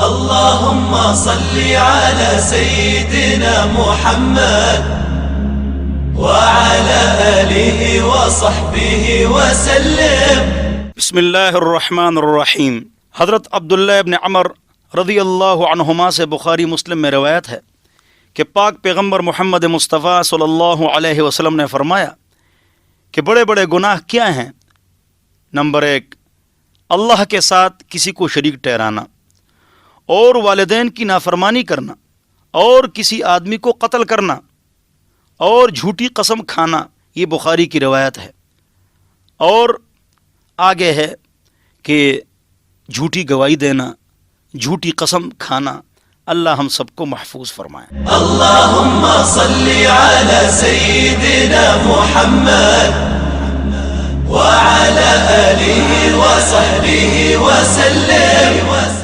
اللهم صل على سيدنا محمد وعلى آله وصحبه وسلم. بسم اللہ الرحمن الرحیم. حضرت عبداللہ ابن عمر رضی اللہ عنہما سے بخاری مسلم میں روایت ہے کہ پاک پیغمبر محمد مصطفیٰ صلی اللہ علیہ وسلم نے فرمایا کہ بڑے بڑے گناہ کیا ہیں؟ نمبر 1، اللہ کے ساتھ کسی کو شریک ٹھہرانا، اور والدین کی نافرمانی کرنا، اور کسی آدمی کو قتل کرنا، اور جھوٹی قسم کھانا. یہ بخاری کی روایت ہے. اور آگے ہے کہ جھوٹی گواہی دینا، جھوٹی قسم کھانا. اللہ ہم سب کو محفوظ فرمائے. اللهم صل على سيدنا محمد وعلى آله وصحبه وسلم.